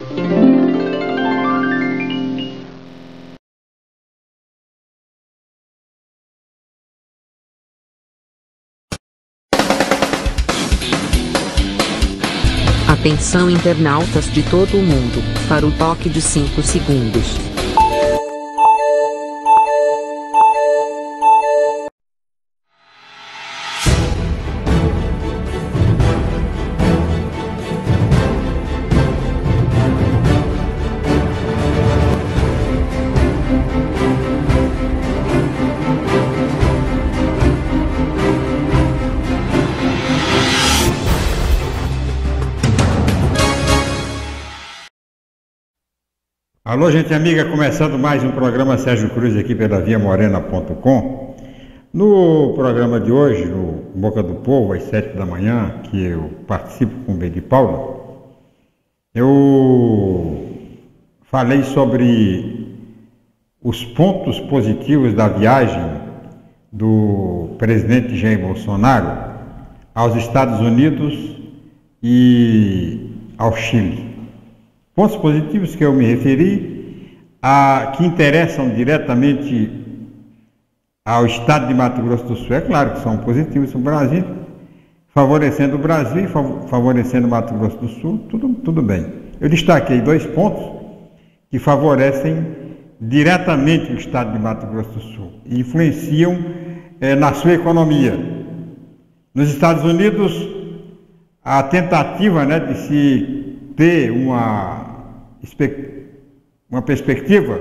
Atenção internautas de todo o mundo, para o toque de 5 segundos. Alô, gente amiga, começando mais um programa Sérgio Cruz aqui pela viamorena.com. No programa de hoje, no Boca do Povo, às 7 da manhã, que eu participo com o B de Paula, eu falei sobre os pontos positivos da viagem do presidente Jair Bolsonaro aos Estados Unidos e ao Chile. Pontos positivos que eu me referi, que interessam diretamente ao estado de Mato Grosso do Sul. É claro que são positivos para o Brasil, favorecendo o Brasil e favorecendo o Mato Grosso do Sul, tudo bem. Eu destaquei 2 pontos que favorecem diretamente o estado de Mato Grosso do Sul e influenciam na sua economia. Nos Estados Unidos, a tentativa de se ter uma perspectiva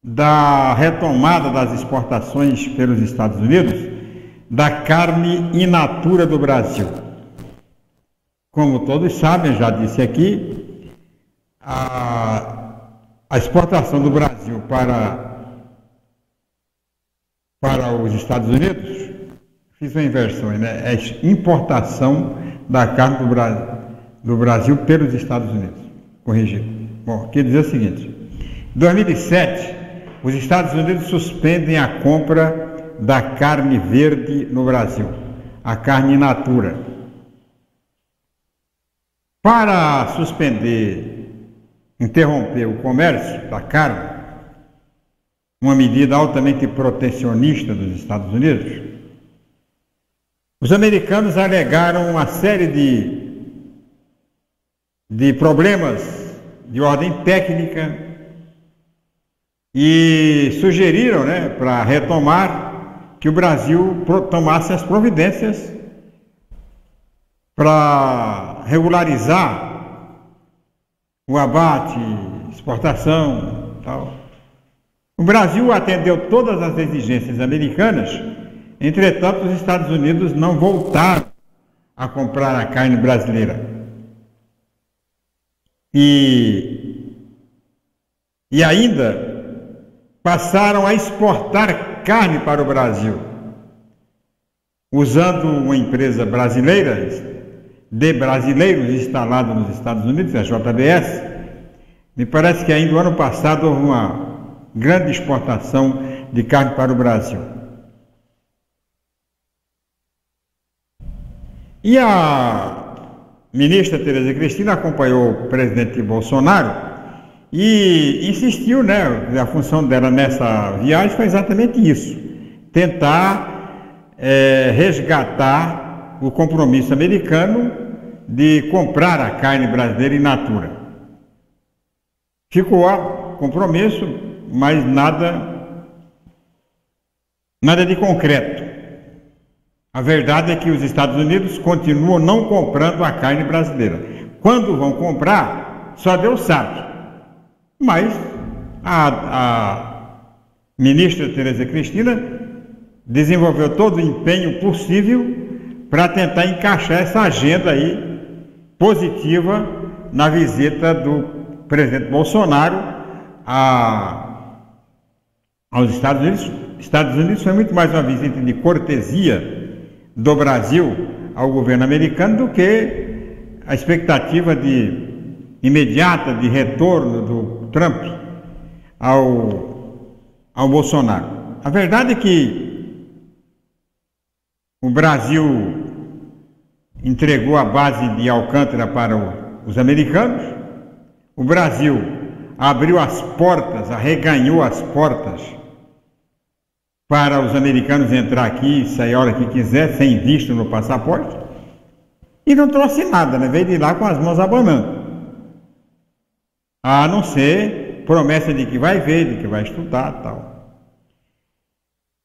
da retomada das exportações pelos Estados Unidos da carne in natura do Brasil. Como todos sabem, já disse aqui, a exportação do Brasil para os Estados Unidos, fiz uma inversão, é importação da carne do Brasil pelos Estados Unidos. Corrigido. Bom, quer dizer o seguinte: em 2007, os Estados Unidos suspendem a compra da carne verde no Brasil, a carne in natura. Para interromper o comércio da carne, uma medida altamente protecionista dos Estados Unidos, os americanos alegaram uma série de problemas de ordem técnica e sugeriram, para retomar, que o Brasil tomasse as providências para regularizar o abate, exportação, tal. O Brasil atendeu todas as exigências americanas. Entretanto, os Estados Unidos não voltaram a comprar a carne brasileira. E ainda passaram a exportar carne para o Brasil, usando uma empresa brasileira, de brasileiros instalada nos Estados Unidos, a JBS. Me parece que ainda no ano passado houve uma grande exportação de carne para o Brasil. E a ministra Tereza Cristina acompanhou o presidente Bolsonaro e insistiu, a função dela nessa viagem foi exatamente isso: tentar resgatar o compromisso americano de comprar a carne brasileira in natura. Ficou a compromisso, mas nada de concreto. A verdade é que os Estados Unidos continuam não comprando a carne brasileira. Quando vão comprar, só Deus sabe. Mas a ministra Tereza Cristina desenvolveu todo o empenho possível para tentar encaixar essa agenda aí positiva na visita do presidente Bolsonaro aos Estados Unidos. Estados Unidos foi muito mais uma visita de cortesia do Brasil ao governo americano do que a expectativa imediata de retorno do Trump ao Bolsonaro. A verdade é que o Brasil entregou a base de Alcântara para os americanos, o Brasil abriu as portas, arreganhou as portas para os americanos entrar aqui e sair a hora que quiser, sem visto no passaporte, e não trouxe nada, né? Veio de lá com as mãos abanando. A não ser promessa de que vai ver, de que vai estudar e tal.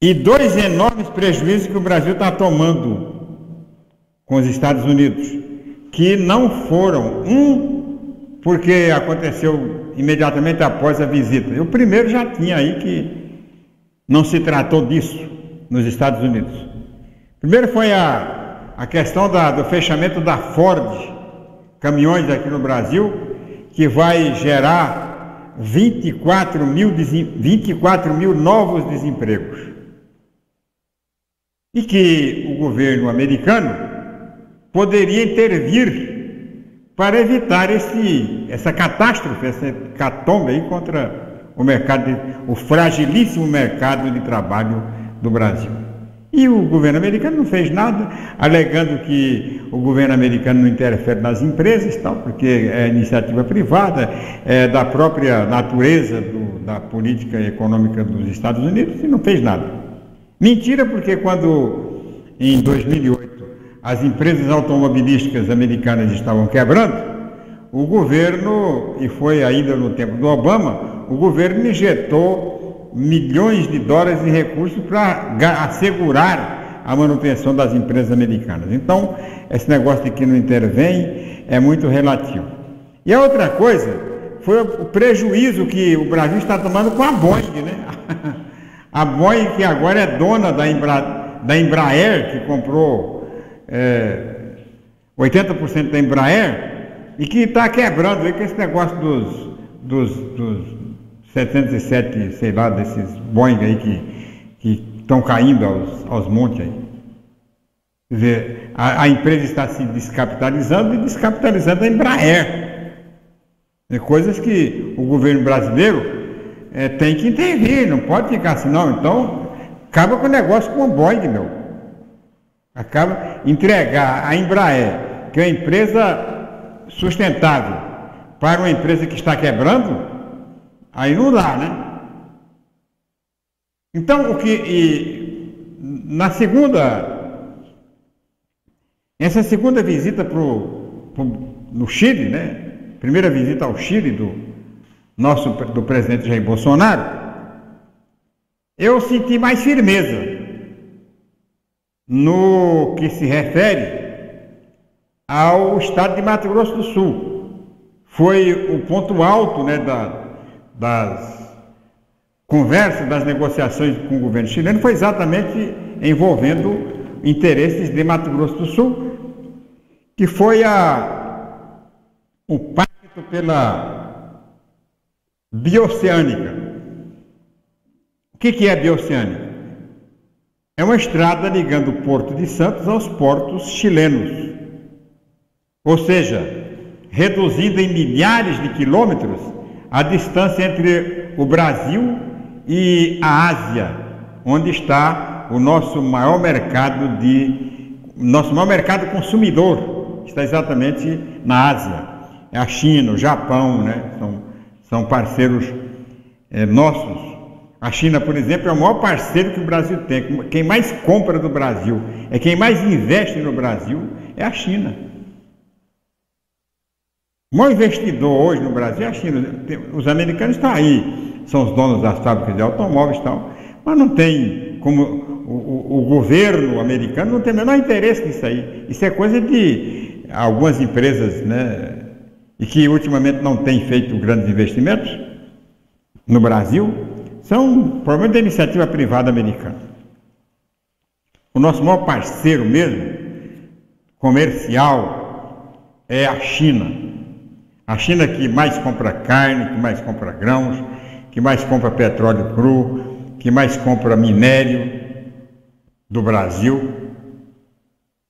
E dois enormes prejuízos que o Brasil está tomando com os Estados Unidos, que não foram, porque aconteceu imediatamente após a visita. E o primeiro já tinha aí que não se tratou disso nos Estados Unidos. Primeiro foi a questão do fechamento da Ford Caminhões aqui no Brasil, que vai gerar 24 mil novos desempregos. E que o governo americano poderia intervir para evitar essa catástrofe, essa hecatombe aí contra o fragilíssimo mercado de trabalho do Brasil. E o governo americano não fez nada, alegando que o governo americano não interfere nas empresas, tal, porque é iniciativa privada, é da própria natureza da política econômica dos Estados Unidos, e não fez nada. Mentira, porque quando em 2008 as empresas automobilísticas americanas estavam quebrando, o governo, e foi ainda no tempo do Obama, o governo injetou milhões de dólares em recursos para assegurar a manutenção das empresas americanas. Então, esse negócio de que não intervém é muito relativo. E a outra coisa foi o prejuízo que o Brasil está tomando com a Boeing, né? A Boeing, que agora é dona da Embraer, que comprou 80% da Embraer, e que está quebrando aí com esse negócio dos 707, sei lá, desses Boeing aí que estão caindo aos montes aí. Quer dizer, a empresa está se descapitalizando e descapitalizando a Embraer. É coisas que o governo brasileiro tem que intervir, não pode ficar assim, não. Então, acaba com o negócio com a Boeing, meu. Acaba entregar a Embraer, que é uma empresa sustentável, para uma empresa que está quebrando, aí não dá, né? Então, essa segunda visita no Chile, né? Primeira visita ao Chile do presidente Jair Bolsonaro, eu senti mais firmeza no que se refere ao estado de Mato Grosso do Sul. Foi o ponto alto, né, das conversas, das negociações com o governo chileno, foi exatamente envolvendo interesses de Mato Grosso do Sul, que foi o pacto pela Bioceânica. O que é a Bioceânica? É uma estrada ligando o Porto de Santos aos portos chilenos. Ou seja, reduzindo em milhares de quilômetros a distância entre o Brasil e a Ásia, onde está o nosso maior mercado consumidor, está exatamente na Ásia. É a China, o Japão, né? São parceiros nossos. A China, por exemplo, é o maior parceiro que o Brasil tem. Quem mais compra do Brasil, quem mais investe no Brasil, é a China. O maior investidor hoje no Brasil é a China. Os americanos estão aí, são os donos das fábricas de automóveis e tal, mas não tem como o governo americano não tem o menor interesse nisso aí. Isso é coisa de algumas empresas, né, e que ultimamente não têm feito grandes investimentos no Brasil, são problema da iniciativa privada americana. O nosso maior parceiro mesmo, comercial, é a China. A China que mais compra carne, que mais compra grãos, que mais compra petróleo cru, que mais compra minério do Brasil.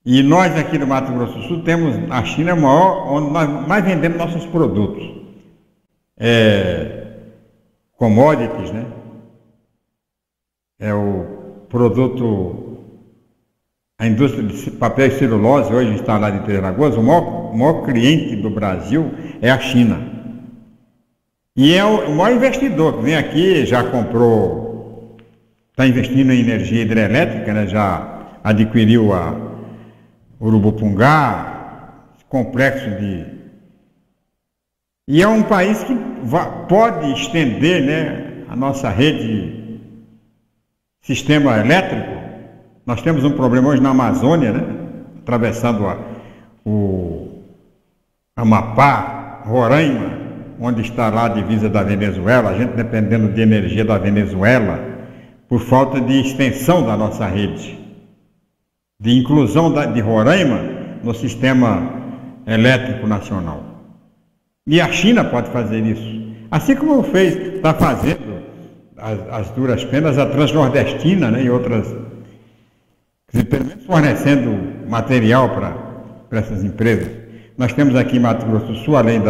E nós aqui do Mato Grosso do Sul temos, a China é o maior, onde nós mais vendemos nossos produtos. Commodities, né? É o produto, a indústria de papel e celulose, hoje instalada em Três Lagoas, o maior maior cliente do Brasil é a China. E é o maior investidor que vem aqui, já comprou, está investindo em energia hidrelétrica, né? Já adquiriu a Urubupungá, complexo de... E é um país que pode estender, né, a nossa rede, sistema elétrico. Nós temos um problema hoje na Amazônia, né, atravessando o Amapá, Roraima, onde está lá a divisa da Venezuela, a gente dependendo de energia da Venezuela, por falta de extensão da nossa rede, de inclusão de Roraima no sistema elétrico nacional. E a China pode fazer isso, assim como está fazendo as duras penas a Transnordestina, né, e outras, pelo menos fornecendo material para essas empresas. Nós temos aqui em Mato Grosso do Sul, além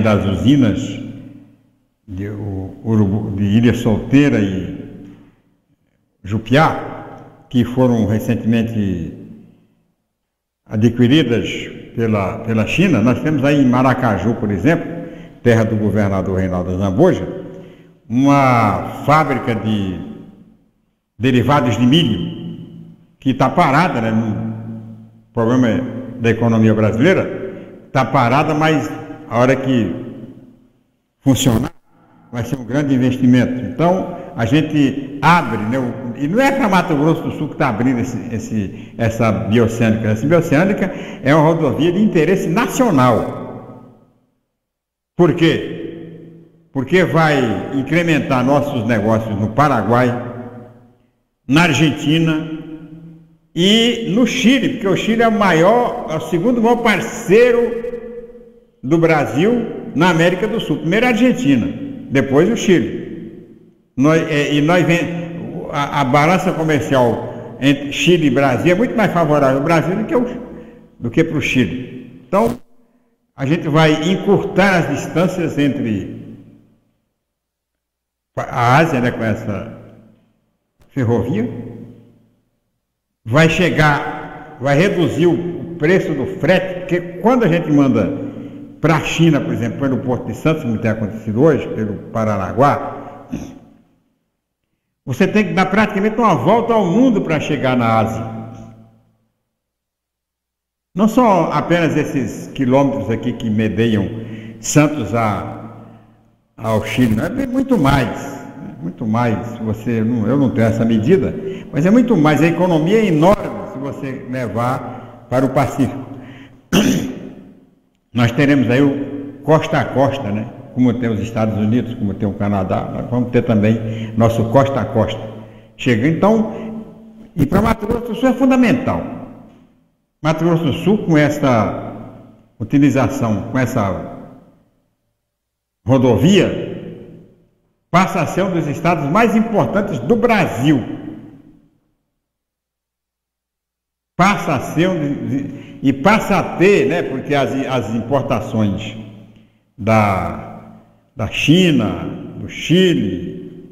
das usinas de Ilha Solteira e Jupiá, que foram recentemente adquiridas pela China, nós temos aí em Maracaju, por exemplo, terra do governador Reinaldo Zambuja, uma fábrica de derivados de milho que está parada, né, no problema da economia brasileira, está parada, mas a hora que funcionar vai ser um grande investimento. Então a gente abre, né, e não é para Mato Grosso do Sul que está abrindo essa bioceânica. Essa bioceânica é uma rodovia de interesse nacional. Por quê? Porque vai incrementar nossos negócios no Paraguai, na Argentina e no Chile, porque o Chile é o segundo maior parceiro do Brasil na América do Sul. Primeiro a Argentina, depois o Chile. A balança comercial entre Chile e Brasil é muito mais favorável ao Brasil do que para o Chile. Então, a gente vai encurtar as distâncias entre a Ásia, né, com essa ferrovia, vai reduzir o preço do frete, porque quando a gente manda para a China, por exemplo, pelo Porto de Santos, como tem acontecido hoje, pelo Paranaguá, você tem que dar praticamente uma volta ao mundo para chegar na Ásia. Não são apenas esses quilômetros aqui que medeiam Santos ao Chile, não, é muito mais. Muito mais. Eu não tenho essa medida, mas é muito mais. A economia é enorme se você levar para o Pacífico. Nós teremos aí o costa a costa, né? Como tem os Estados Unidos, como tem o Canadá, nós vamos ter também nosso costa a costa. Chega então, e para Mato Grosso do Sul é fundamental. Mato Grosso do Sul, com essa utilização, com essa rodovia, passa a ser um dos estados mais importantes do Brasil. Passa a ser e passa a ter, né, porque as importações da China, do Chile,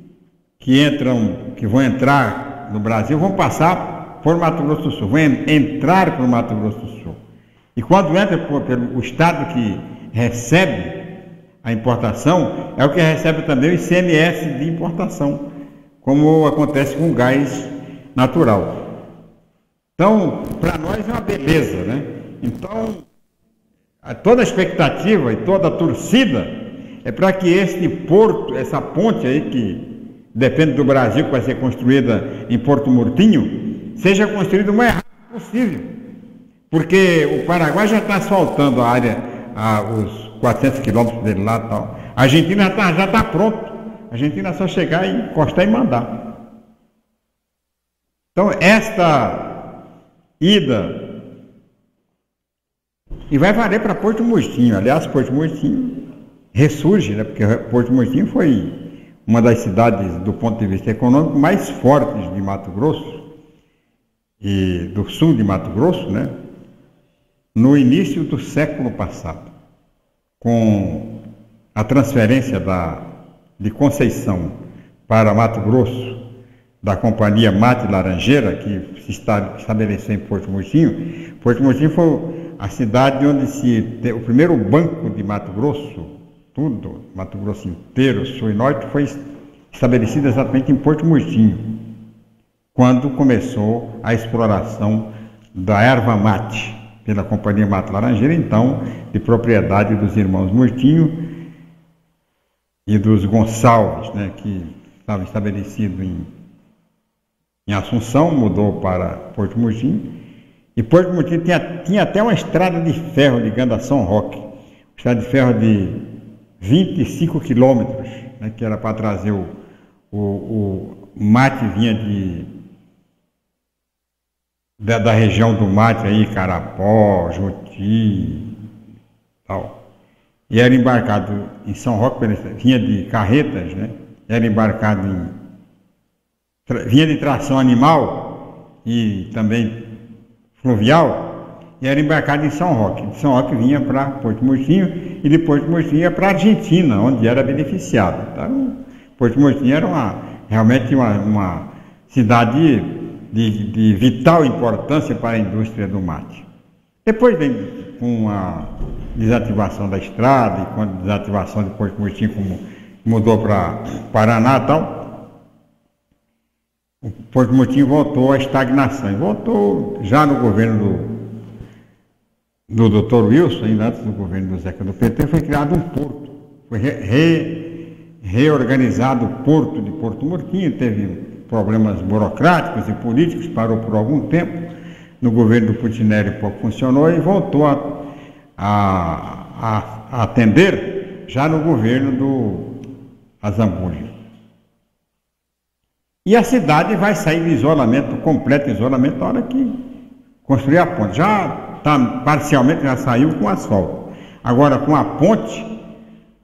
que vão entrar no Brasil, vão passar por Mato Grosso do Sul, vão entrar por Mato Grosso do Sul. E quando entra pelo estado que recebe a importação, é o que recebe também o ICMS de importação, como acontece com o gás natural. Então, para nós é uma beleza, né? Então, toda a expectativa e toda a torcida é para que este porto, essa ponte aí que depende do Brasil, que vai ser construída em Porto Murtinho, seja construída o mais rápido possível. Porque o Paraguai já está asfaltando a área, os 400 quilômetros dele lá e tal. A Argentina já está pronto. A Argentina é só chegar e encostar e mandar. Então, esta ida, e vai valer para Porto Murtinho. Aliás, Porto Murtinho ressurge, né? Porque Porto Murtinho foi uma das cidades, do ponto de vista econômico, mais fortes de Mato Grosso e do sul de Mato Grosso, né? No início do século passado, com a transferência de Conceição para Mato Grosso da Companhia Mate Laranjeira, que se estabeleceu em Porto Murtinho. Porto Murtinho foi a cidade onde o primeiro banco de Mato Grosso, tudo, Mato Grosso inteiro, sul e norte, foi estabelecido exatamente em Porto Murtinho, quando começou a exploração da erva mate pela Companhia Mate Laranjeira, então de propriedade dos irmãos Murtinho e dos Gonçalves, né, que estava estabelecido em Assunção, mudou para Porto Murtinho. E Porto Murtinho tinha até uma estrada de ferro ligando a São Roque, uma estrada de ferro de 25 quilômetros, né, que era para trazer o mate, vinha da região do mate aí, Carapó, Joti, tal. E era embarcado em São Roque, vinha de carretas, né? Era embarcado vinha de tração animal e também fluvial, e era embarcado em São Roque. De São Roque vinha para Porto Murtinho e de Porto Murtinho ia para a Argentina, onde era beneficiado. Então, Porto Murtinho era realmente uma cidade de vital importância para a indústria do mate. Depois, com a desativação da estrada e com a desativação de Porto Murtinho, como mudou para Paraná e tal, o Porto Murtinho voltou à estagnação. E voltou já no governo do Dr. Wilson, ainda antes do governo do Zeca do PT, foi criado um porto. Foi reorganizado o porto de Porto Murtinho, teve problemas burocráticos e políticos, parou por algum tempo. No governo do Putineri pouco funcionou e voltou a atender já no governo do Azambuja. E a cidade vai sair de isolamento, completo isolamento, na hora que construir a ponte. Já está parcialmente, já saiu com asfalto. Agora com a ponte,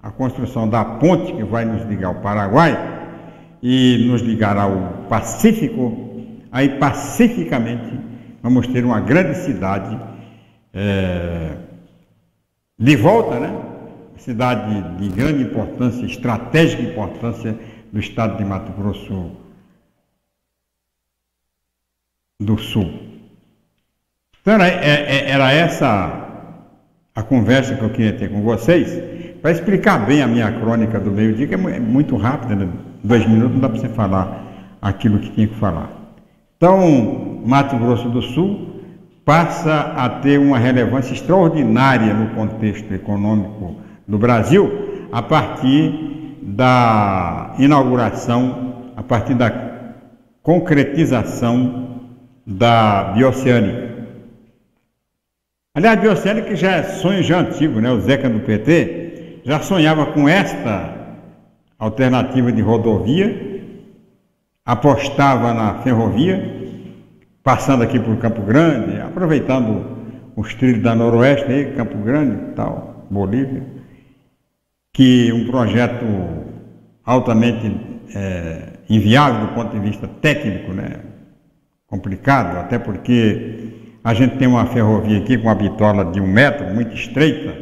a construção da ponte que vai nos ligar ao Paraguai e nos ligar ao Pacífico, aí pacificamente vamos ter uma grande cidade de volta, né? Cidade de grande importância, estratégica importância do estado de Mato Grosso do Sul. Então era essa a conversa que eu queria ter com vocês, para explicar bem a minha crônica do meio-dia, que é muito rápida, né? 2 minutos não dá para você falar aquilo que tinha que falar. Então, Mato Grosso do Sul passa a ter uma relevância extraordinária no contexto econômico do Brasil, a partir da inauguração, a partir da concretização da Bioceânica. Aliás, a Bioceânica já é sonho já antigo, né? O Zeca do PT já sonhava com esta alternativa de rodovia, apostava na ferrovia, passando aqui por Campo Grande, aproveitando os trilhos da Noroeste, aí, Campo Grande e tal, Bolívia, que um projeto altamente inviável do ponto de vista técnico, né? Complicado, até porque a gente tem uma ferrovia aqui com uma bitola de 1 metro, muito estreita,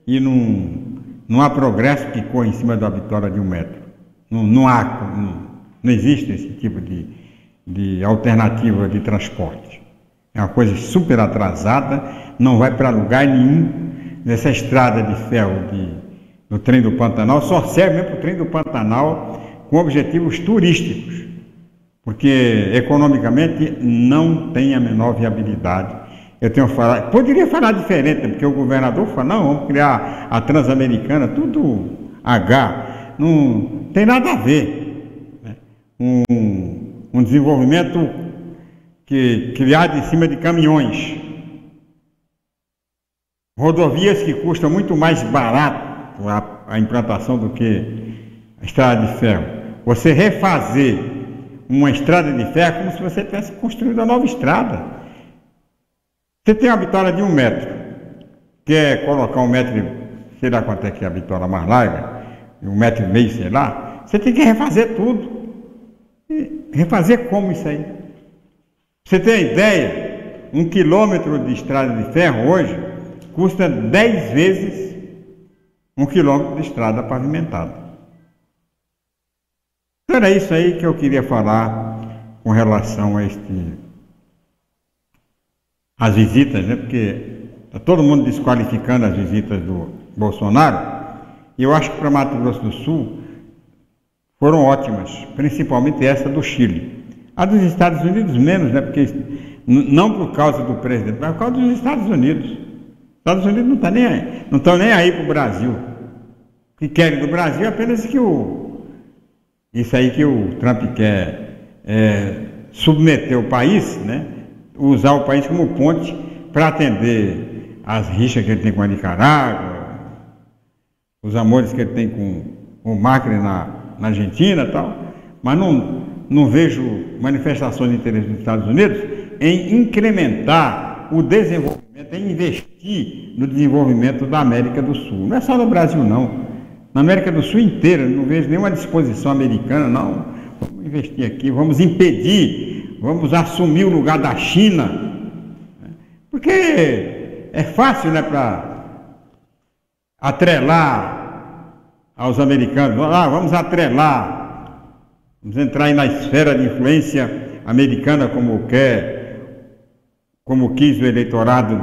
e não há progresso que corra em cima da bitola de 1 metro. Não existe esse tipo de alternativa de transporte. É uma coisa super atrasada, não vai para lugar nenhum. Nessa estrada de ferro do trem do Pantanal, só serve mesmo para o trem do Pantanal com objetivos turísticos, porque economicamente não tem a menor viabilidade. Eu tenho falado, poderia falar diferente, porque o governador fala, não, vamos criar a Transamericana, tudo H, não tem nada a ver, né? Um desenvolvimento criado em cima de caminhões, rodovias que custam muito mais barato a implantação do que a estrada de ferro. Você refazer uma estrada de ferro é como se você tivesse construído uma nova estrada. Você tem uma bitola de 1 metro, quer colocar 1 metro, sei lá quanto é que é a bitola mais larga, 1,5 metro, sei lá, você tem que refazer tudo. E refazer como isso aí? Você tem ideia? 1 quilômetro de estrada de ferro hoje custa 10 vezes 1 quilômetro de estrada pavimentada. Então era isso aí que eu queria falar com relação às visitas, né? Porque está todo mundo desqualificando as visitas do Bolsonaro, e eu acho que para Mato Grosso do Sul foram ótimas, principalmente essa do Chile. A dos Estados Unidos menos, né? Porque não por causa do presidente, mas por causa dos Estados Unidos. Os Estados Unidos não estão nem aí para o Brasil. O que querem do Brasil é apenas isso aí que o Trump quer submeter o país, né? Usar o país como ponte para atender as rixas que ele tem com a Nicarágua, os amores que ele tem com o Macri na Argentina e tal, mas não vejo manifestações de interesse dos Estados Unidos em incrementar o desenvolvimento, em investir no desenvolvimento da América do Sul. Não é só no Brasil, não. Na América do Sul inteira, não vejo nenhuma disposição americana, não. Vamos investir aqui, vamos impedir, vamos assumir o lugar da China. Porque é fácil, né, para atrelar aos americanos. Vamos atrelar, vamos entrar aí na esfera de influência americana como quis o eleitorado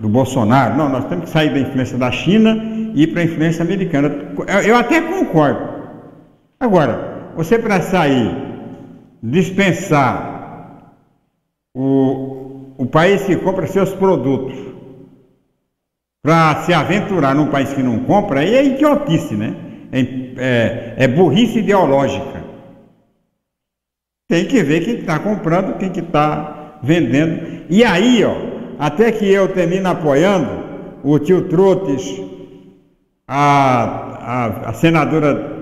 do Bolsonaro. Não, nós temos que sair da influência da China e ir para a influência americana. Eu até concordo. Agora, você para sair, dispensar o país que compra seus produtos para se aventurar num país que não compra, aí é idiotice, né? É burrice ideológica. Tem que ver quem está comprando, quem que está vendendo. E aí, ó, até que eu termino apoiando o tio Trotes, a senadora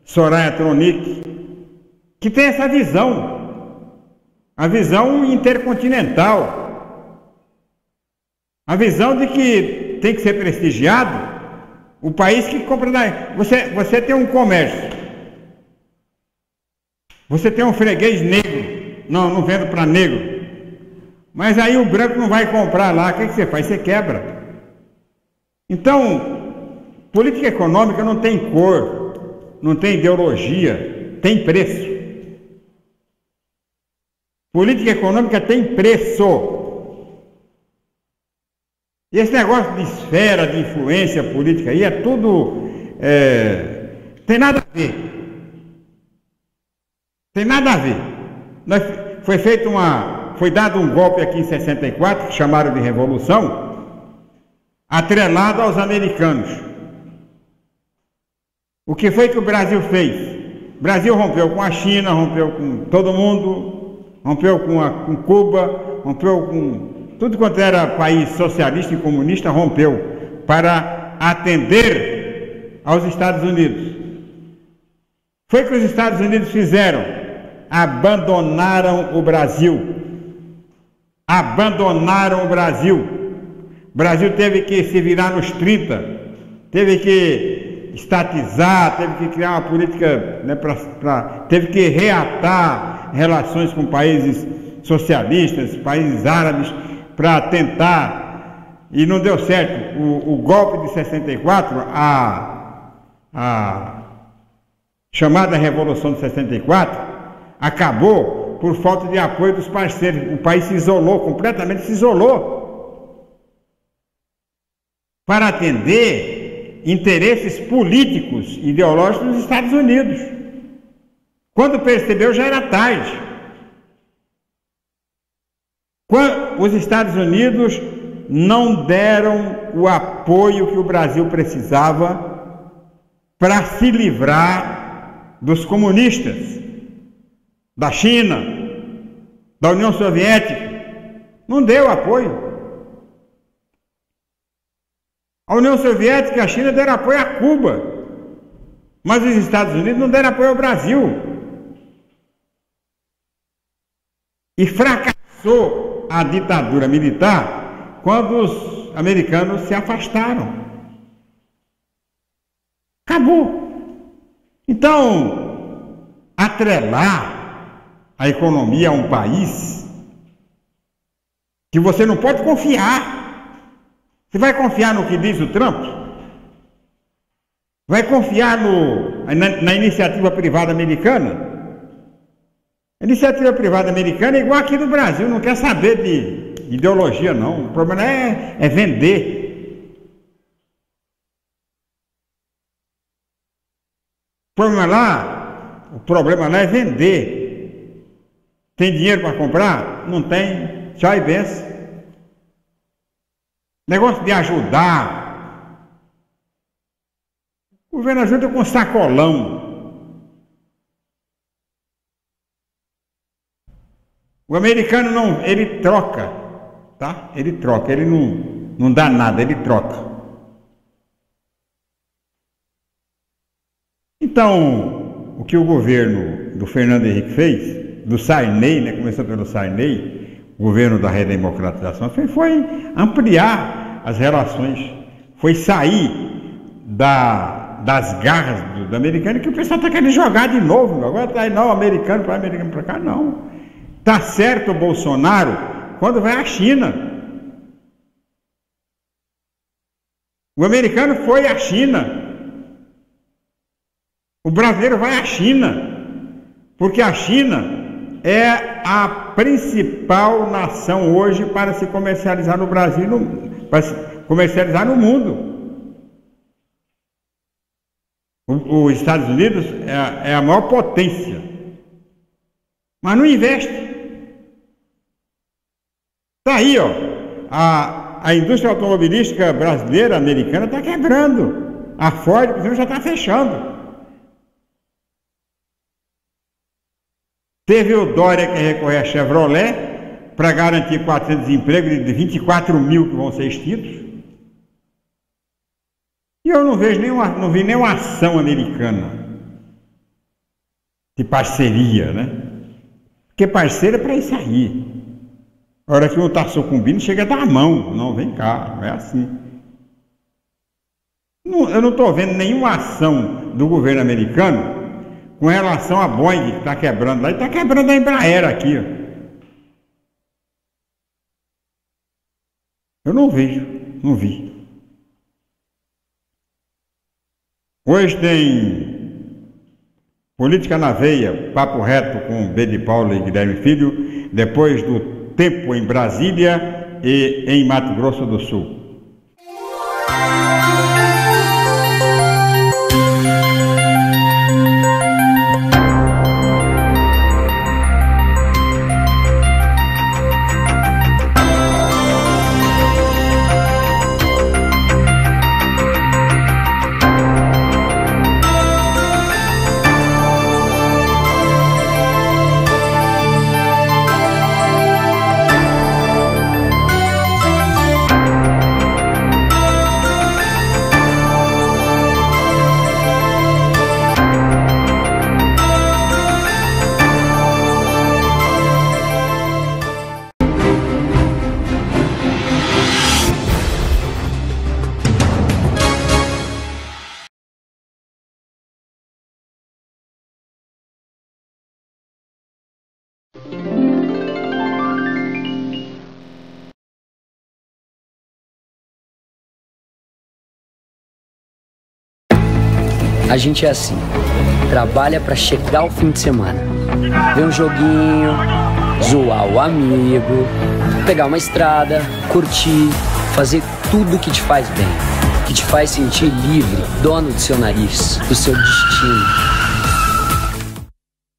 Soraya Tronic, que tem essa visão, a visão intercontinental, a visão de que tem que ser prestigiado o país que compra você tem um comércio, você tem um freguês negro, não vendo para negro, mas aí o branco não vai comprar lá, o que você faz? Você quebra. Então, política econômica não tem cor, não tem ideologia, tem preço. Política econômica tem preço. E esse negócio de esfera, de influência política aí, é tudo... tem nada a ver. Tem nada a ver. Foi dado um golpe aqui em 64, que chamaram de Revolução, atrelado aos americanos. O que foi que o Brasil fez? O Brasil rompeu com a China, rompeu com todo mundo, rompeu com Cuba, rompeu com... Tudo quanto era país socialista e comunista rompeu para atender aos Estados Unidos. Foi o que os Estados Unidos fizeram. Abandonaram o Brasil. Abandonaram o Brasil. O Brasil teve que se virar nos 30, teve que estatizar, teve que criar uma política, né, teve que reatar relações com países socialistas, países árabes, para tentar, e não deu certo. O golpe de 64, a chamada Revolução de 64, acabou por falta de apoio dos parceiros. O país se isolou, completamente se isolou, para atender interesses políticos, ideológicos dos Estados Unidos. Quando percebeu, já era tarde. Os Estados Unidos não deram o apoio que o Brasil precisava para se livrar dos comunistas, da China, da União Soviética. Não deu apoio. A União Soviética e a China deram apoio a Cuba, mas os Estados Unidos não deram apoio ao Brasil. E fracassou a ditadura militar quando os americanos se afastaram. Acabou. Então, atrelar a economia a um país que você não pode confiar. Você vai confiar no que diz o Trump? Vai confiar na iniciativa privada americana? iniciativa privada americana é igual aqui no Brasil, não quer saber de ideologia, não. O problema é vender. O problema lá é vender. Tem dinheiro para comprar? Não tem. Tchau e benção. Negócio de ajudar. O governo ajuda com sacolão. O americano não, ele troca, tá? Ele troca, ele não dá nada, ele troca. Então, o que o governo do Fernando Henrique fez, do Sarney, né, começou pelo Sarney, o governo da redemocratização, foi ampliar as relações, foi sair das garras do americano, que o pessoal está querendo jogar de novo, agora está aí, não, americano para cá, não. Está certo o Bolsonaro quando vai à China. O americano foi à China. O brasileiro vai à China, porque a China é a principal nação hoje para se comercializar no Brasil, para se comercializar no mundo. Os Estados Unidos é a maior potência, mas não investe. Está aí, ó, a indústria automobilística brasileira, americana, está quebrando. A Ford, por exemplo, já está fechando. Teve o Dória que recorrer a Chevrolet para garantir 400 empregos de 24 mil que vão ser extintos. E eu não vi nenhuma ação americana de parceria, né? Porque parceiro é para isso aí. A hora que um está sucumbindo, chega a dar a mão. Não, vem cá, não é assim. Eu não estou vendo nenhuma ação do governo americano com relação a Boeing, que está quebrando lá, e está quebrando a Embraer aqui. Ó. Eu não vi. Hoje tem Política na Veia, papo reto com B de Paula e Guilherme Filho, depois do tempo em Brasília e em Mato Grosso do Sul. A gente é assim, trabalha pra chegar ao fim de semana, ver um joguinho, zoar o amigo, pegar uma estrada, curtir, fazer tudo que te faz bem, que te faz sentir livre, dono do seu nariz, do seu destino.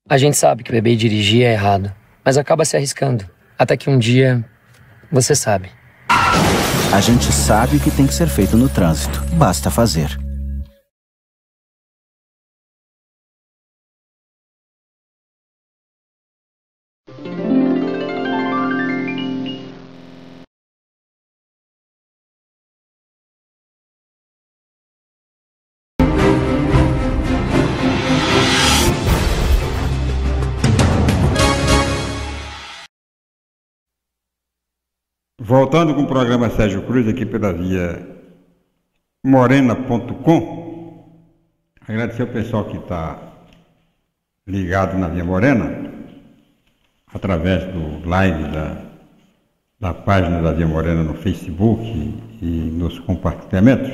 A gente sabe que beber e dirigir é errado, mas acaba se arriscando, até que um dia você sabe. A gente sabe o que tem que ser feito no trânsito, basta fazer. Voltando com o programa Sérgio Cruz aqui pela via morena.com, agradecer ao pessoal que está ligado na Via Morena, através do live da página da Via Morena no Facebook e nos compartilhamentos,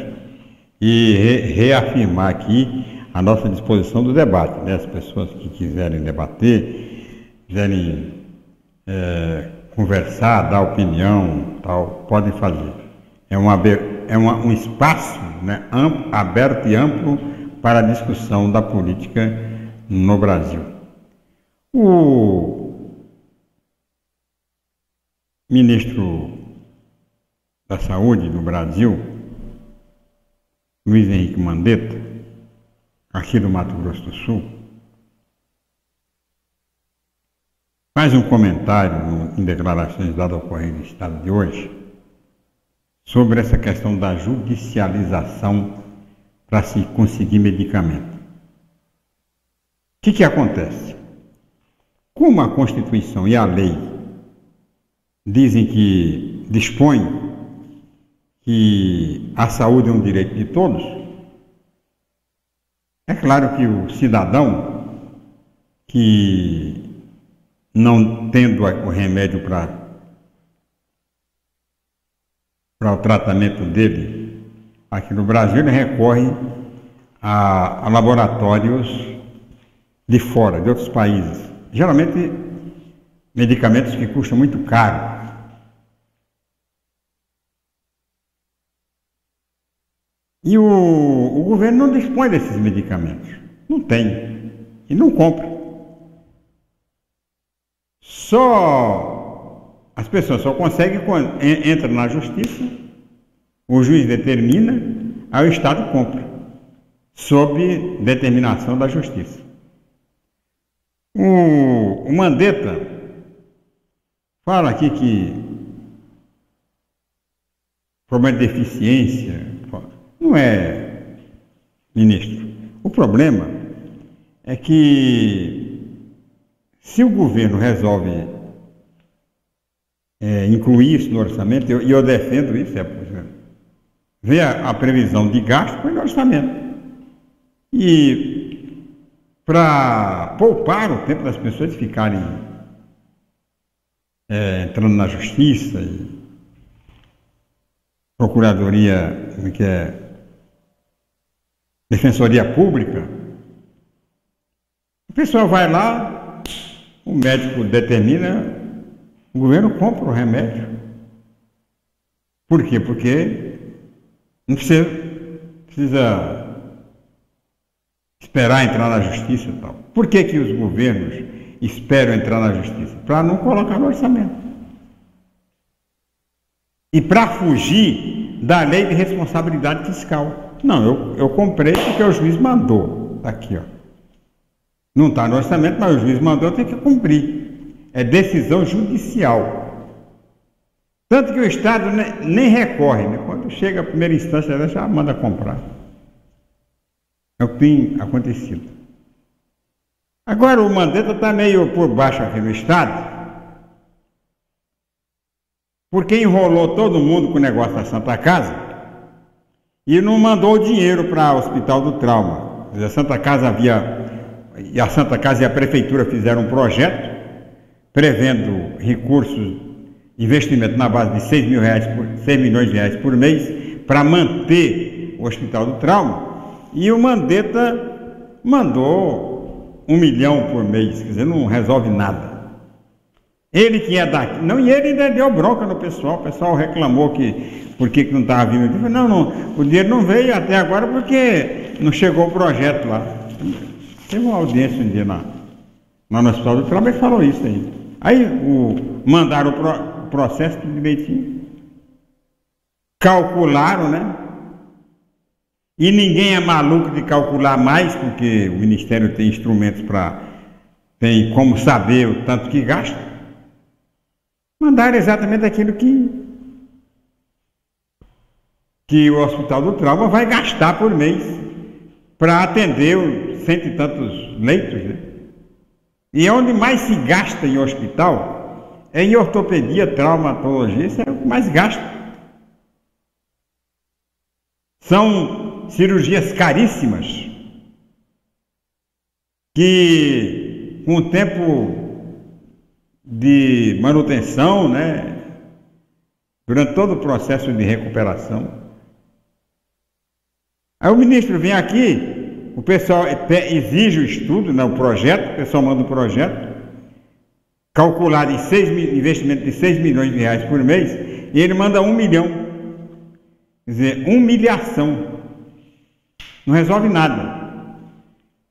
e reafirmar aqui a nossa disposição do debate, né? As pessoas que quiserem debater, quiserem conversar, dar opinião, tal, podem fazer. É um espaço, né, aberto e amplo para a discussão da política no Brasil. O ministro da Saúde do Brasil, Luiz Henrique Mandetta, aqui do Mato Grosso do Sul, faz um comentário em declarações dadas ao Correio do Estado de hoje sobre essa questão da judicialização para se conseguir medicamento. O que acontece? Como a Constituição e a lei dizem que dispõem que a saúde é um direito de todos, é claro que o cidadão que não tendo o remédio para o tratamento dele aqui no Brasil, ele recorre a laboratórios de fora, de outros países. Geralmente, medicamentos que custam muito caro. E o governo não dispõe desses medicamentos. Não tem. E não compra. As pessoas só conseguem quando entra na justiça, o juiz determina, aí o Estado compra, sob determinação da justiça. O Mandetta fala aqui que problema de deficiência não é, ministro. O problema é que se o governo resolve incluir isso no orçamento, e eu defendo isso, ver a previsão de gasto põe no orçamento. E para poupar o tempo das pessoas de ficarem entrando na justiça e procuradoria, defensoria pública, o pessoal vai lá, o médico determina, o governo compra o remédio. Por quê? Porque não precisa esperar entrar na justiça e tal. Por que que os governos esperam entrar na justiça? Para não colocar no orçamento. E para fugir da lei de responsabilidade fiscal. Não, eu comprei porque o juiz mandou. Está aqui, ó. Não está no orçamento, mas o juiz mandou, eu tenho que cumprir. É decisão judicial. Tanto que o Estado nem recorre, né? Quando chega a primeira instância, ela já manda comprar. É o que tem acontecido. Agora o Mandetta está meio por baixo aqui no Estado, porque enrolou todo mundo com o negócio da Santa Casa e não mandou dinheiro para o Hospital do Trauma. A Santa Casa e a Prefeitura fizeram um projeto prevendo recursos, investimento na base de 6 milhões de reais por mês para manter o Hospital do Trauma, e o Mandetta mandou 1 milhão por mês, quer dizer, não resolve nada. Ele que é daqui, não, e ele ainda deu bronca no pessoal, o pessoal reclamou por que não estava vindo. Ele falou, não, o dinheiro não veio até agora porque não chegou o projeto lá. Teve uma audiência um dia lá no Hospital do Trauma e falou isso aí. Aí mandaram o processo tudo direitinho, calcularam, né? E ninguém é maluco de calcular mais, porque o Ministério tem instrumentos tem como saber o tanto que gasta. Mandaram exatamente aquilo que o Hospital do Trauma vai gastar por mês para atender os 100 e tantos leitos, né? E onde mais se gasta em hospital é em ortopedia, traumatologia, isso é o que mais gasta. São cirurgias caríssimas que, com o tempo de manutenção, né, durante todo o processo de recuperação. Aí o ministro vem aqui, o pessoal exige o estudo, né, o projeto, o pessoal manda o projeto, calculado em investimento de 6 milhões de reais por mês, e ele manda 1 milhão. Quer dizer, humilhação. Não resolve nada.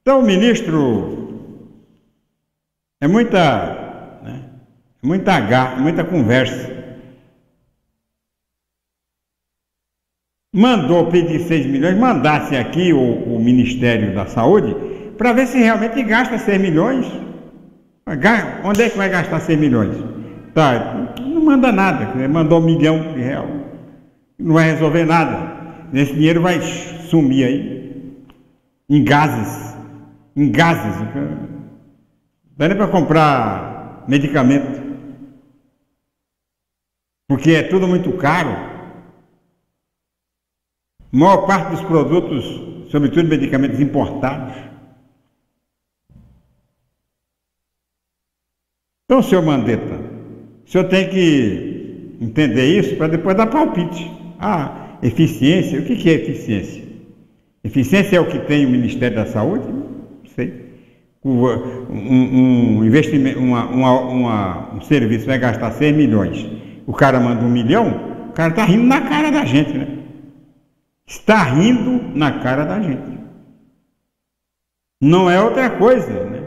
Então o ministro é muita conversa. Mandou pedir 6 milhões, mandasse aqui o Ministério da Saúde para ver se realmente gasta 6 milhões. Onde é que vai gastar 6 milhões? Tá, não manda nada, mandou 1 milhão de reais. Não vai resolver nada. Esse dinheiro vai sumir aí em gases. Em gases. Dá nem para comprar medicamento. Porque é tudo muito caro. A maior parte dos produtos, sobretudo medicamentos importados. Então, senhor Mandetta, o senhor tem que entender isso para depois dar palpite. Ah, eficiência, o que é eficiência? Eficiência é o que tem o Ministério da Saúde? Não sei. Um investimento, um serviço vai gastar 6 milhões, o cara manda 1 milhão, o cara está rindo na cara da gente, né? Está rindo na cara da gente. Não é outra coisa, né?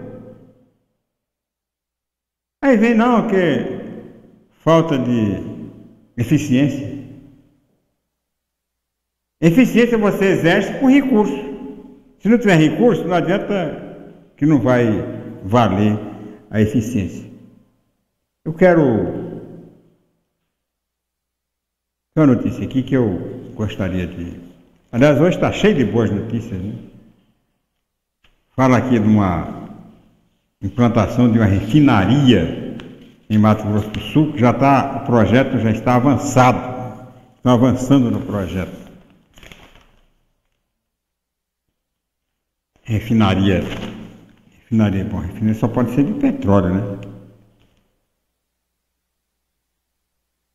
Aí vem, não, que falta de eficiência. Eficiência você exerce com recurso. Se não tiver recurso, não adianta, que não vai valer a eficiência. Eu quero uma notícia aqui que eu gostaria de... Aliás, hoje está cheio de boas notícias, né? Fala aqui de uma implantação de uma refinaria em Mato Grosso do Sul, que o projeto já está avançado. Estão avançando no projeto. Refinaria só pode ser de petróleo, né?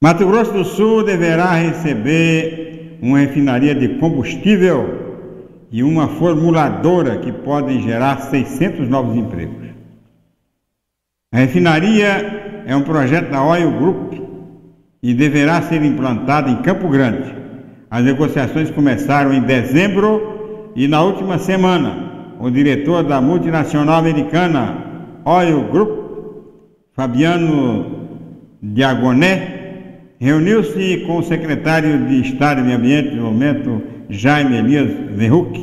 Mato Grosso do Sul deverá receber uma refinaria de combustível e uma formuladora que podem gerar 600 novos empregos. A refinaria é um projeto da Oil Group e deverá ser implantada em Campo Grande. As negociações começaram em dezembro e na última semana o diretor da multinacional americana Oil Group, Fabiano Diagoné, reuniu-se com o secretário de Estado de Meio Ambiente e Desenvolvimento, Jaime Elias Verruc,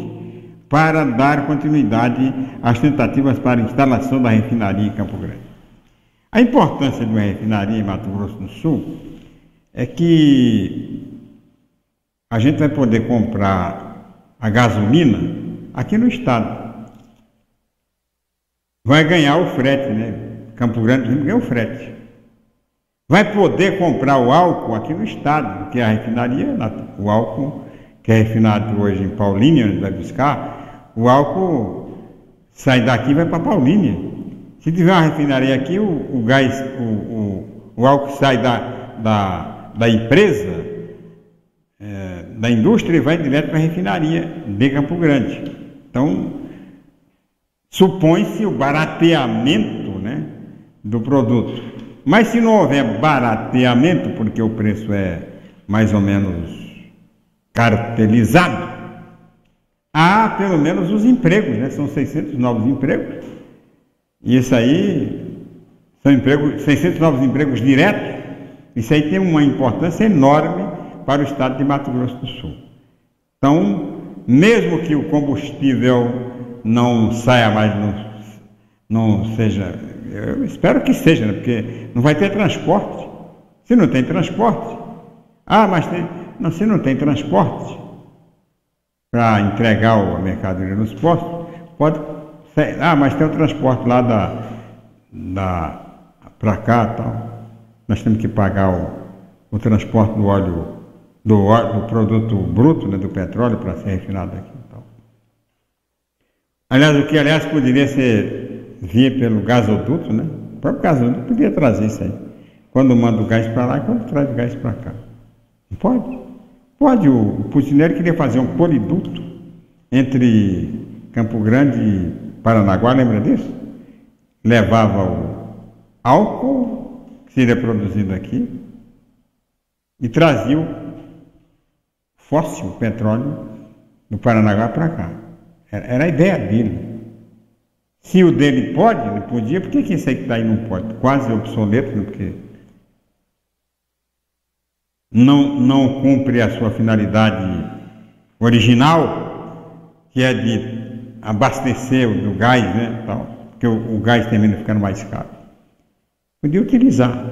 para dar continuidade às tentativas para a instalação da refinaria em Campo Grande. A importância de uma refinaria em Mato Grosso do Sul é que a gente vai poder comprar a gasolina aqui no estado. Vai ganhar o frete, né? Campo Grande ganha o frete. Vai poder comprar o álcool aqui no estado, porque a refinaria, o álcool que é refinado hoje em Paulínia, onde vai buscar, o álcool sai daqui e vai para Paulínia. Se tiver uma refinaria aqui, o álcool sai da empresa, da indústria, e vai direto para a refinaria de Campo Grande. Então, supõe-se o barateamento, né, do produto. Mas se não houver barateamento, porque o preço é mais ou menos cartelizado, há pelo menos os empregos, né? São 600 novos empregos. E isso aí são 600 novos empregos diretos. Isso aí tem uma importância enorme para o estado de Mato Grosso do Sul. Então, mesmo que o combustível não saia mais, não seja, eu espero que seja, né? Porque não vai ter transporte. Se não tem transporte, se não tem transporte para entregar a mercadoria nos postos, pode ser, mas tem o transporte lá para cá e tal. Nós temos que pagar o transporte do óleo, do produto bruto, né, do petróleo, para ser refinado aqui e tal. Aliás, poderia vir pelo gasoduto, né? O próprio gasoduto podia trazer isso aí. Quando manda o gás para lá e quando traz o gás para cá. Não pode? Pode. O Pucineiro queria fazer um poliduto entre Campo Grande e Paranaguá, lembra disso? Levava álcool que seria produzido aqui e trazia o fóssil, petróleo, do Paranaguá para cá. Era a ideia dele. Se o dele pode, não podia, por que esse aí que está aí não pode? Quase obsoleto, né? Porque não cumpre a sua finalidade original, que é de abastecer do gás, né? Tal, porque o gás termina ficando mais caro. Podia utilizar.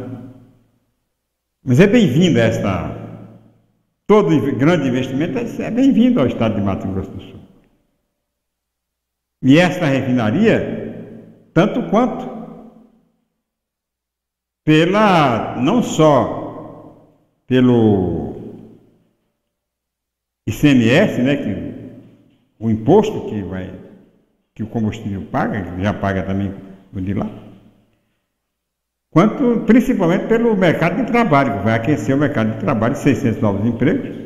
Mas é bem-vindo todo grande investimento é bem-vindo ao estado de Mato Grosso do Sul. E esta refinaria, tanto quanto não só pelo ICMS, né, o imposto que o combustível paga, que já paga também o de lá, quanto principalmente pelo mercado de trabalho, que vai aquecer o mercado de trabalho, 600 novos empregos.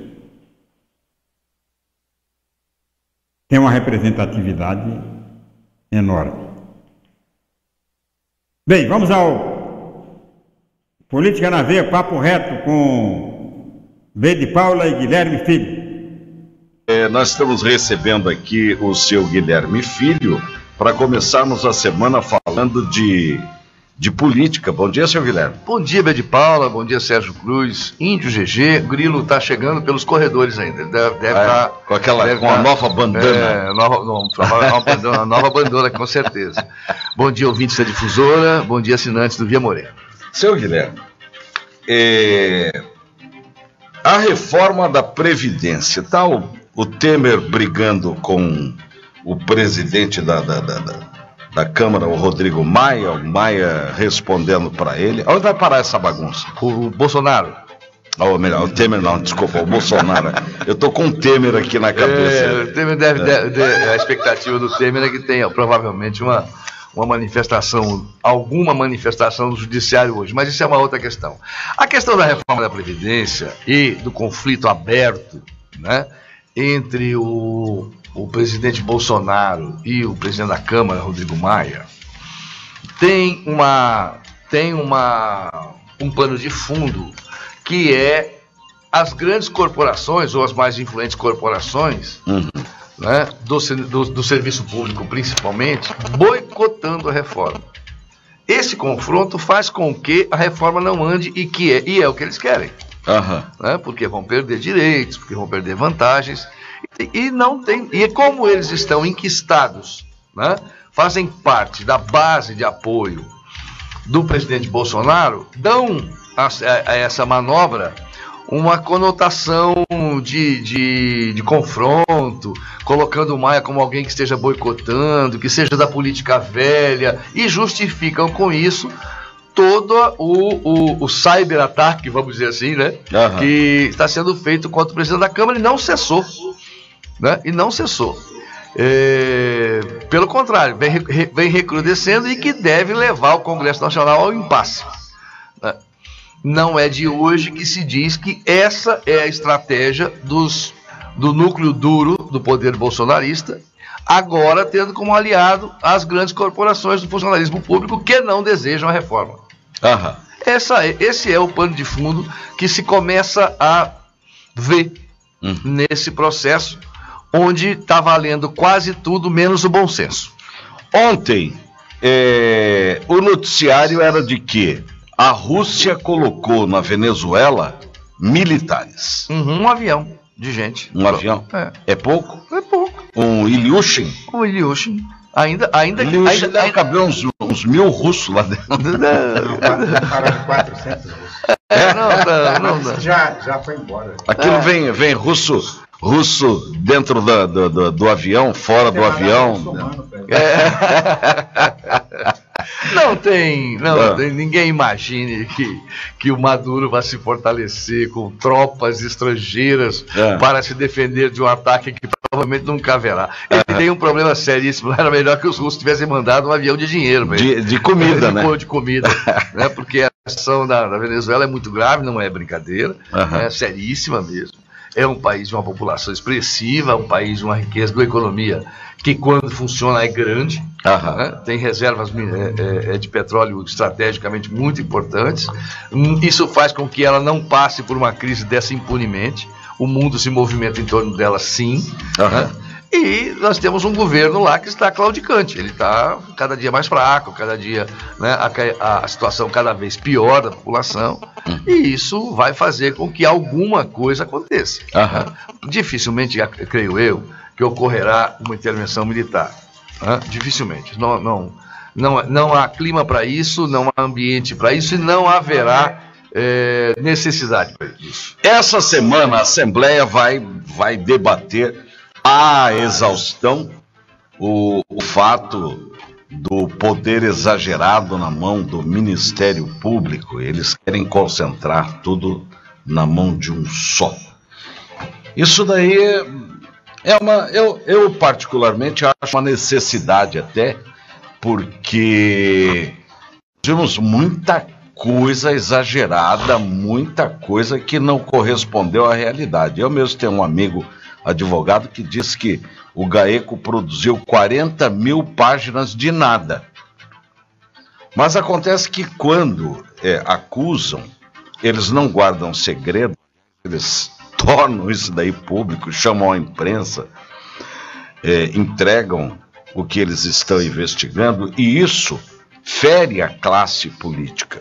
Tem uma representatividade enorme. Bem, vamos ao Política na Veia, papo reto com B de Paula e Guilherme Filho. Nós estamos recebendo aqui o seu Guilherme Filho para começarmos a semana falando de política. Bom dia, senhor Guilherme. Bom dia, B de Paula, bom dia, Sérgio Cruz, Índio GG, Grilo está chegando pelos corredores ainda, ele deve estar... Com a nova bandana. Uma nova bandana, com certeza. Bom dia, ouvintes da Difusora, bom dia, assinantes do Via Moreira. Senhor Guilherme, a reforma da Previdência, tá o Temer brigando com o presidente da Câmara, o Rodrigo Maia, o Maia respondendo para ele. Onde vai parar essa bagunça? O Bolsonaro. Ou melhor, o Temer não, desculpa, o Bolsonaro. Eu tô com o Temer aqui na cabeça. O Temer a expectativa do Temer é que tenha provavelmente alguma manifestação do judiciário hoje, mas isso é uma outra questão. A questão da reforma da Previdência e do conflito aberto, né, entre o presidente Bolsonaro e o presidente da Câmara, Rodrigo Maia, tem um pano de fundo que é as grandes corporações, ou as mais influentes corporações, né, do serviço público principalmente, boicotando a reforma. Esse confronto faz com que a reforma não ande e é o que eles querem. Né, porque vão perder direitos, porque vão perder vantagens. E como eles estão enquistados, né, fazem parte da base de apoio do presidente Bolsonaro, dão a essa manobra uma conotação de confronto, colocando o Maia como alguém que esteja boicotando, que seja da política velha, e justificam com isso todo o cyberataque, vamos dizer assim, né, que está sendo feito contra o presidente da Câmara e não cessou. Né? E não cessou. Pelo contrário, vem recrudescendo e que deve levar o Congresso Nacional ao impasse. Né? Não é de hoje que se diz que essa é a estratégia do núcleo duro do poder bolsonarista, agora tendo como aliado as grandes corporações do funcionalismo público que não desejam a reforma. Esse é o pano de fundo que se começa a ver nesse processo, onde está valendo quase tudo menos o bom senso. Ontem, o noticiário era de que a Rússia colocou na Venezuela militares. Um avião de gente. Um avião? É pouco? É pouco. Um Ilyushin? Um Ilyushin. Ainda deve caber uns 1.000 russos lá dentro. Para de 400 russos. Não. Já foi embora. Aquilo vem russo dentro do avião, fora do avião. Ninguém imagine que o Maduro vai se fortalecer com tropas estrangeiras para se defender de um ataque que provavelmente nunca haverá. Ele tem um problema seríssimo. Era melhor que os russos tivessem mandado um avião de dinheiro de comida, né? De comida, né? Porque a situação da Venezuela é muito grave, não é brincadeira, é seríssima mesmo. é um país de uma população expressiva, um país de uma riqueza, de uma economia que, quando funciona, é grande, né? Tem reservas de petróleo estrategicamente muito importantes. Isso faz com que ela não passe por uma crise dessa impunemente. O mundo se movimenta em torno dela, sim. Né? E nós temos um governo lá que está claudicante, ele está cada dia mais fraco, cada dia, né, a situação cada vez pior da população, e isso vai fazer com que alguma coisa aconteça. Né? Dificilmente, creio eu, que ocorrerá uma intervenção militar. Né? Dificilmente. Não há clima para isso, não há ambiente para isso, e não haverá necessidade para isso. Essa semana a Assembleia vai debater à exaustão o fato do poder exagerado na mão do Ministério Público. Eles querem concentrar tudo na mão de um só. Isso daí eu particularmente acho uma necessidade até, porque temos muita coisa exagerada, muita coisa que não correspondeu à realidade. Eu mesmo tenho um amigo advogado que disse que o GAECO produziu 40 mil páginas de nada. Mas acontece que quando acusam, eles não guardam segredo, eles tornam isso daí público, chamam a imprensa, entregam o que eles estão investigando, e isso fere a classe política.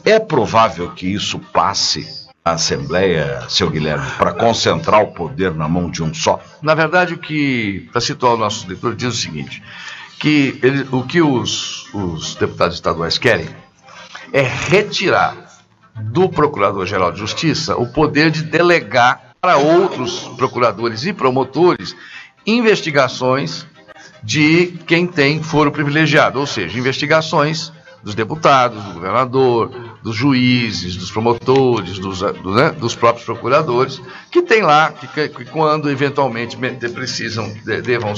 É provável que isso passe a Assembleia, seu Guilherme, para concentrar o poder na mão de um só? Na verdade, para situar o nosso leitor, diz o seguinte, que o que os deputados estaduais querem é retirar do Procurador-Geral de Justiça o poder de delegar para outros procuradores e promotores investigações de quem tem foro privilegiado, ou seja, investigações dos deputados, do governador, dos juízes, dos promotores, dos próprios procuradores, que tem lá, que quando eventualmente devam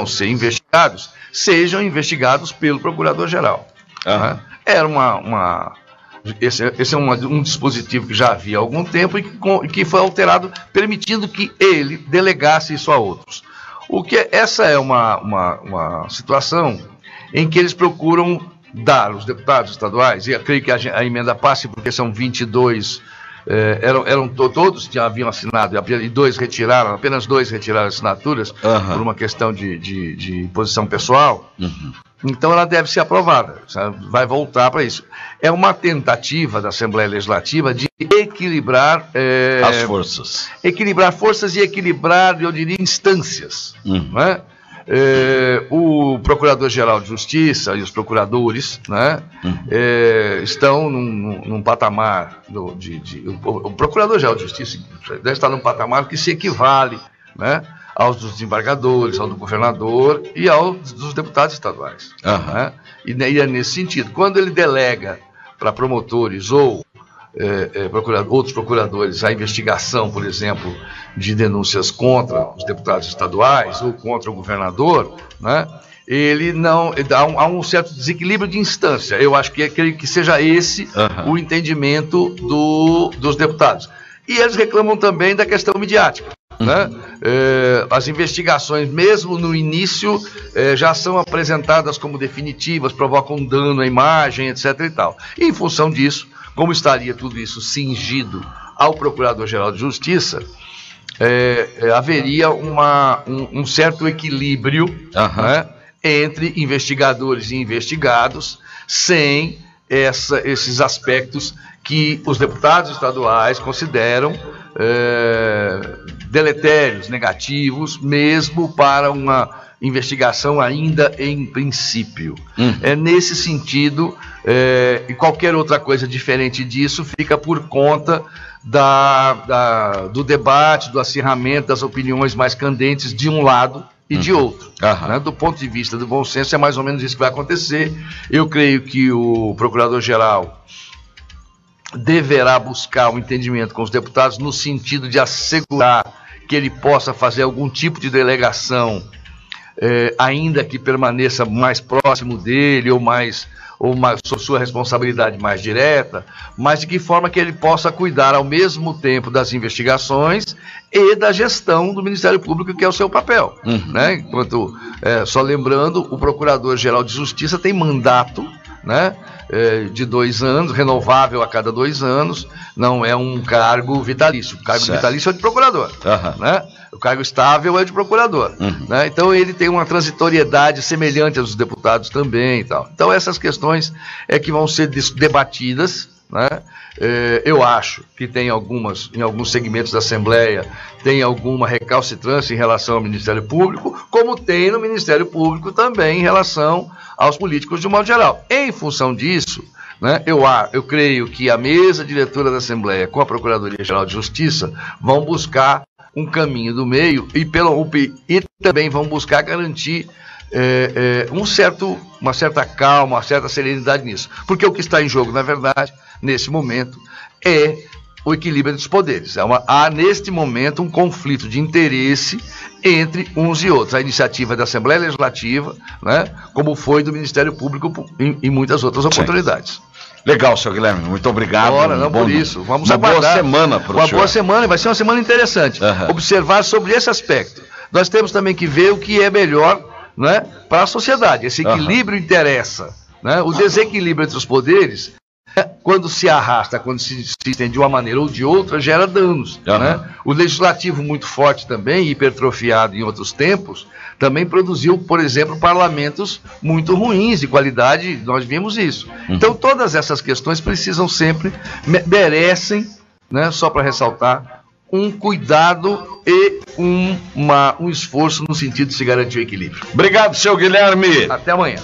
ser investigados, sejam investigados pelo Procurador-Geral. Né? Esse é um dispositivo que já havia há algum tempo e que foi alterado, permitindo que ele delegasse isso a outros. Essa é uma situação em que eles procuram dar os deputados estaduais, e eu creio que a emenda passe, porque são 22, todos que haviam assinado, e apenas dois retiraram assinaturas, por uma questão de posição pessoal. Então ela deve ser aprovada, vai voltar para isso. É uma tentativa da Assembleia Legislativa de equilibrar as forças. Equilibrar forças e equilibrar, eu diria, instâncias. Né? O Procurador-Geral de Justiça e os procuradores, né, estão num patamar o Procurador-Geral de Justiça deve estar num patamar que se equivale, né, aos dos desembargadores, ao do governador e aos dos deputados estaduais. Né? E é nesse sentido, quando ele delega para promotores ou outros procuradores a investigação, por exemplo, de denúncias contra os deputados estaduais ou contra o governador, né, há um certo desequilíbrio de instância. Eu acho creio que seja esse o entendimento dos deputados. E eles reclamam também da questão midiática. Né? As investigações, mesmo no início, já são apresentadas como definitivas, provocam dano à imagem, etc. e tal. E, em função disso, como estaria tudo isso cingido ao Procurador-Geral de Justiça, haveria um certo equilíbrio, né, entre investigadores e investigados, sem esses aspectos que os deputados estaduais consideram deletérios, negativos, mesmo para uma investigação ainda em princípio. É nesse sentido, e qualquer outra coisa diferente disso fica por conta do debate, do acirramento das opiniões mais candentes de um lado e de outro. Né? Do ponto de vista do bom senso, é mais ou menos isso que vai acontecer. Eu creio que o Procurador-Geral deverá buscar um entendimento com os deputados no sentido de assegurar que ele possa fazer algum tipo de delegação, ainda que permaneça mais próximo dele ou sua responsabilidade mais direta, mas de que forma que ele possa cuidar ao mesmo tempo das investigações e da gestão do Ministério Público, que é o seu papel. Né? Enquanto, só lembrando, o Procurador-Geral de Justiça tem mandato, né, de 2 anos, renovável a cada 2 anos, não é um cargo vitalício. O cargo vitalício é de procurador. Né? O cargo estável é de procurador. Né? Então ele tem uma transitoriedade semelhante aos deputados também e tal. Então essas questões é que vão ser debatidas, né? Eu acho que tem em alguns segmentos da Assembleia, tem alguma recalcitrância em relação ao Ministério Público, como tem no Ministério Público também em relação aos políticos de um modo geral. Em função disso, né, eu creio que a mesa diretora da Assembleia com a Procuradoria-Geral de Justiça vão buscar um caminho do meio e também vão buscar garantir uma certa calma, uma certa serenidade nisso. Porque o que está em jogo, na verdade, nesse momento, é o equilíbrio dos poderes. Há, neste momento, um conflito de interesse entre uns e outros. A iniciativa da Assembleia Legislativa, né, como foi do Ministério Público em muitas outras oportunidades. Legal, senhor Guilherme, muito obrigado. Por isso. Vamos aguardar. Boa semana para o senhor. Uma boa semana, vai ser uma semana interessante. Observar sobre esse aspecto. Nós temos também que ver o que é melhor, né, para a sociedade. Esse equilíbrio interessa. Né? O desequilíbrio entre os poderes, quando se arrasta, quando se estende de uma maneira ou de outra, gera danos. Né? O legislativo muito forte também, hipertrofiado em outros tempos, também produziu, por exemplo, parlamentos muito ruins de qualidade, nós vimos isso. Então todas essas questões precisam sempre, merecem, né, só para ressaltar, um cuidado e um esforço no sentido de se garantir o equilíbrio. Obrigado, senhor Guilherme. Até amanhã.